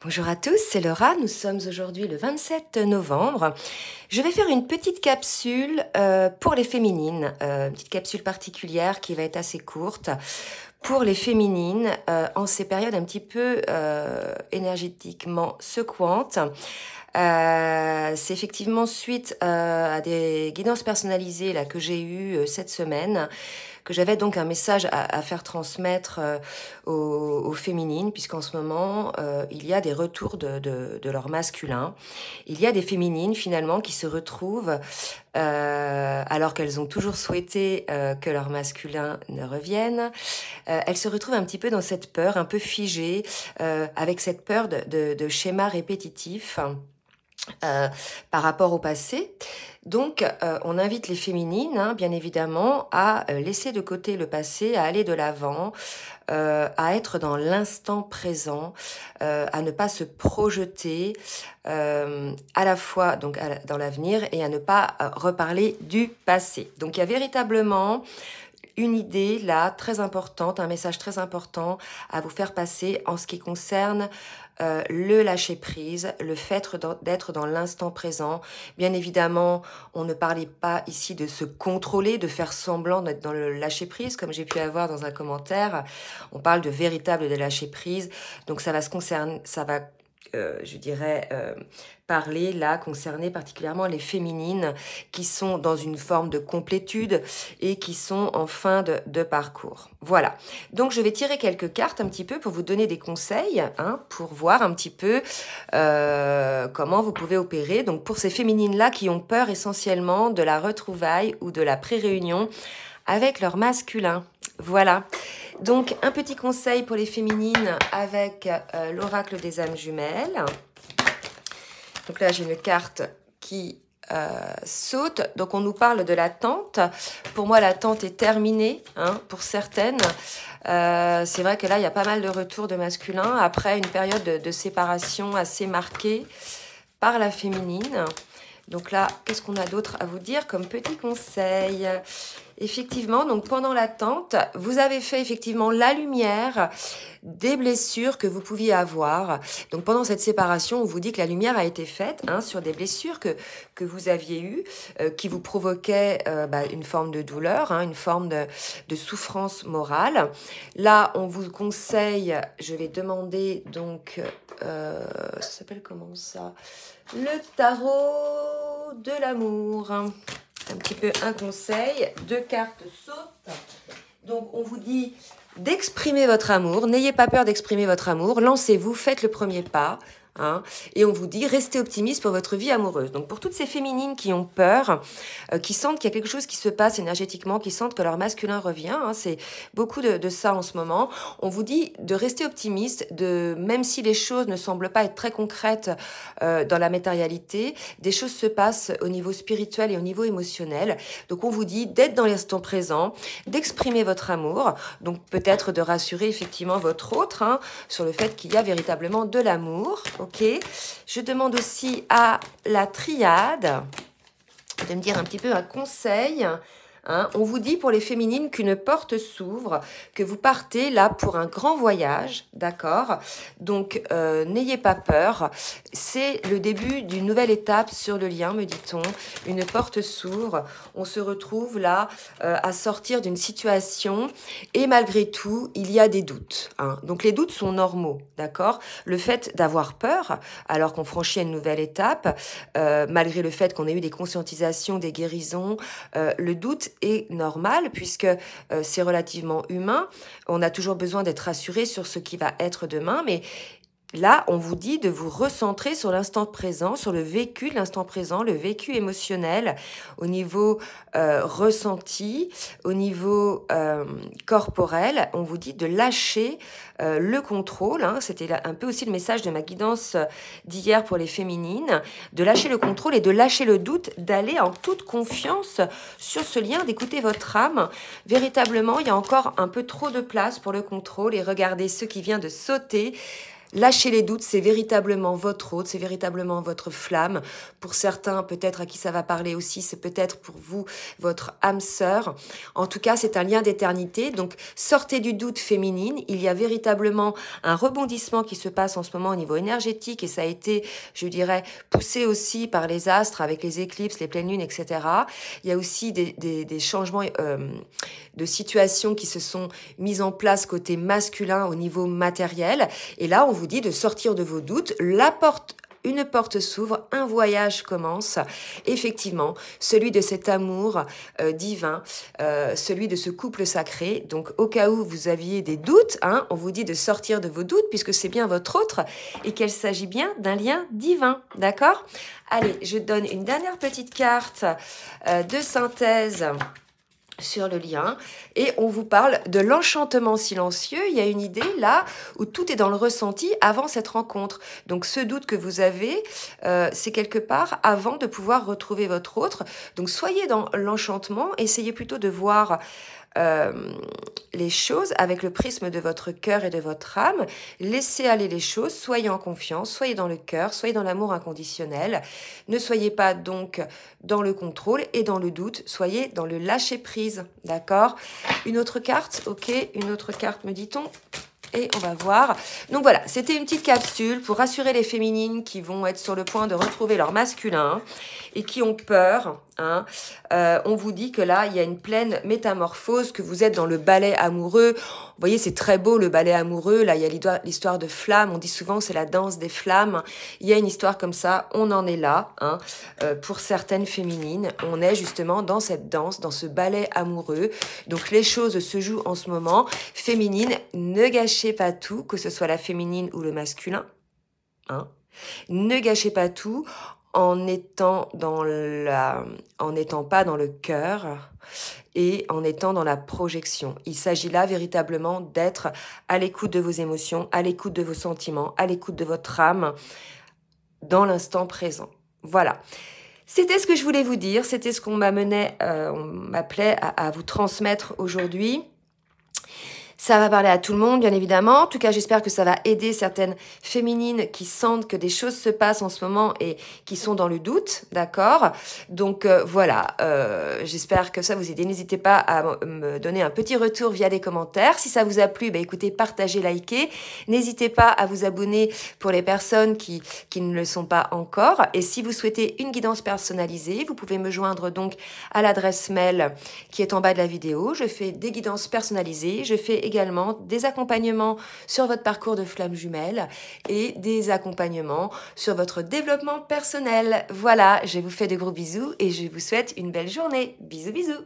Bonjour à tous, c'est Laura. Nous sommes aujourd'hui le 27 novembre. Je vais faire une petite capsule pour les féminines, une petite capsule particulière qui va être assez courte pour les féminines en ces périodes un petit peu énergétiquement secouantes. C'est effectivement suite à des guidances personnalisées là, que j'ai eues cette semaine, que j'avais donc un message à faire transmettre aux féminines, puisqu'en ce moment, il y a des retours de leur masculin. Il y a des féminines, finalement, qui se retrouvent, alors qu'elles ont toujours souhaité que leur masculin ne revienne, elles se retrouvent un petit peu dans cette peur, un peu figée, avec cette peur de schémas répétitifs. Par rapport au passé. Donc, on invite les féminines, bien évidemment, à laisser de côté le passé, à aller de l'avant, à être dans l'instant présent, à ne pas se projeter à la fois donc dans l'avenir et à ne pas reparler du passé. Donc, il y a véritablement une idée là très importante, un message très important à vous faire passer en ce qui concerne le lâcher prise, le fait d'être dans l'instant présent. Bien évidemment, on ne parlait pas ici de se contrôler, de faire semblant d'être dans le lâcher prise, comme j'ai pu avoir dans un commentaire. On parle de véritable de lâcher prise. Donc ça va se concerner, ça va je dirais, parler là, concerner particulièrement les féminines qui sont dans une forme de complétude et qui sont en fin de parcours. Voilà. Donc, je vais tirer quelques cartes un petit peu pour vous donner des conseils, pour voir un petit peu comment vous pouvez opérer. Donc, pour ces féminines-là qui ont peur essentiellement de la retrouvaille ou de la pré-réunion avec leur masculin. Voilà. Donc, un petit conseil pour les féminines avec l'oracle des âmes jumelles. Donc là, j'ai une carte qui saute. Donc, on nous parle de l'attente. Pour moi, l'attente est terminée, pour certaines. C'est vrai que là, il y a pas mal de retours de masculin après une période de séparation assez marquée par la féminine. Donc là, qu'est-ce qu'on a d'autre à vous dire comme petit conseil ? Effectivement, donc pendant l'attente, vous avez fait effectivement la lumière des blessures que vous pouviez avoir. Donc pendant cette séparation, on vous dit que la lumière a été faite sur des blessures que vous aviez eues, qui vous provoquaient une forme de douleur, une forme de souffrance morale. Là, on vous conseille, je vais demander donc, ça s'appelle comment ça ? Le tarot de l'amour. Un petit peu un conseil. 2 cartes sautent. Donc, on vous dit d'exprimer votre amour. N'ayez pas peur d'exprimer votre amour. Lancez-vous, faites le premier pas. Et on vous dit, restez optimiste pour votre vie amoureuse. Donc, pour toutes ces féminines qui ont peur, qui sentent qu'il y a quelque chose qui se passe énergétiquement, qui sentent que leur masculin revient, c'est beaucoup de ça en ce moment. On vous dit de rester optimiste, même si les choses ne semblent pas être très concrètes dans la matérialité, des choses se passent au niveau spirituel et au niveau émotionnel. Donc, on vous dit d'être dans l'instant présent, d'exprimer votre amour, donc peut-être de rassurer effectivement votre autre sur le fait qu'il y a véritablement de l'amour. Ok, je demande aussi à la triade de me dire un petit peu un conseil. On vous dit pour les féminines qu'une porte s'ouvre, que vous partez là pour un grand voyage, d'accord ? Donc, n'ayez pas peur. C'est le début d'une nouvelle étape sur le lien, me dit-on. Une porte s'ouvre. On se retrouve là à sortir d'une situation et malgré tout, il y a des doutes. Donc, les doutes sont normaux, d'accord ? Le fait d'avoir peur, alors qu'on franchit une nouvelle étape, malgré le fait qu'on ait eu des conscientisations, des guérisons, le doute est normal puisque c'est relativement humain. On a toujours besoin d'être rassuré sur ce qui va être demain, mais là, on vous dit de vous recentrer sur l'instant présent, sur le vécu de l'instant présent, le vécu émotionnel, au niveau ressenti, au niveau corporel. On vous dit de lâcher le contrôle. C'était un peu aussi le message de ma guidance d'hier pour les féminines, de lâcher le contrôle et de lâcher le doute, d'aller en toute confiance sur ce lien, d'écouter votre âme. Véritablement, il y a encore un peu trop de place pour le contrôle et regardez ce qui vient de sauter. Lâchez les doutes, c'est véritablement votre hôte, c'est véritablement votre flamme. Pour certains, peut-être à qui ça va parler aussi, c'est peut-être pour vous, votre âme sœur. En tout cas, c'est un lien d'éternité. Donc, sortez du doute féminine. Il y a véritablement un rebondissement qui se passe en ce moment au niveau énergétique et ça a été, je dirais, poussé aussi par les astres avec les éclipses, les pleines lunes, etc. Il y a aussi des changements de situations qui se sont mises en place côté masculin au niveau matériel. Et là, on vous dit de sortir de vos doutes. Une porte s'ouvre, un voyage commence. Effectivement, celui de cet amour divin, celui de ce couple sacré. Donc, au cas où vous aviez des doutes, hein, on vous dit de sortir de vos doutes puisque c'est bien votre autre et qu'il s'agit bien d'un lien divin. D'accord? Allez, je donne une dernière petite carte de synthèse sur le lien et on vous parle de l'enchantement silencieux. Il y a une idée là où tout est dans le ressenti avant cette rencontre. Donc ce doute que vous avez, c'est quelque part avant de pouvoir retrouver votre autre. Donc soyez dans l'enchantement, essayez plutôt de voir les choses avec le prisme de votre cœur et de votre âme. Laissez aller les choses, soyez en confiance, soyez dans le cœur, soyez dans l'amour inconditionnel. Ne soyez pas donc dans le contrôle et dans le doute, soyez dans le lâcher prise, d'accord? Une autre carte, ok, une autre carte me dit-on. Et on va voir. Donc voilà, c'était une petite capsule pour rassurer les féminines qui vont être sur le point de retrouver leur masculin et qui ont peur. Hein. On vous dit que là, il y a une pleine métamorphose, que vous êtes dans le ballet amoureux. Vous voyez, c'est très beau le ballet amoureux. Là, il y a l'histoire de flammes. On dit souvent c'est la danse des flammes. Il y a une histoire comme ça. On en est là. Hein. Pour certaines féminines, on est justement dans cette danse, dans ce ballet amoureux. Donc les choses se jouent en ce moment. Féminine, ne gâchez pas tout, que ce soit la féminine ou le masculin. Hein. Ne gâchez pas tout en n'étant pas dans le cœur et en étant dans la projection. Il s'agit là véritablement d'être à l'écoute de vos émotions, à l'écoute de vos sentiments, à l'écoute de votre âme, dans l'instant présent. Voilà. C'était ce que je voulais vous dire, c'était ce qu'on m'appelait à vous transmettre aujourd'hui. Ça va parler à tout le monde, bien évidemment. En tout cas, j'espère que ça va aider certaines féminines qui sentent que des choses se passent en ce moment et qui sont dans le doute, d'accord? Donc voilà, j'espère que ça vous aide. N'hésitez pas à me donner un petit retour via les commentaires. Si ça vous a plu, bah, écoutez, partagez, likez. N'hésitez pas à vous abonner pour les personnes qui ne le sont pas encore. Et si vous souhaitez une guidance personnalisée, vous pouvez me joindre donc à l'adresse mail qui est en bas de la vidéo. Je fais des guidances personnalisées, je fais également des accompagnements sur votre parcours de flamme jumelle et des accompagnements sur votre développement personnel. Voilà, je vous fais de gros bisous et je vous souhaite une belle journée. Bisous, bisous.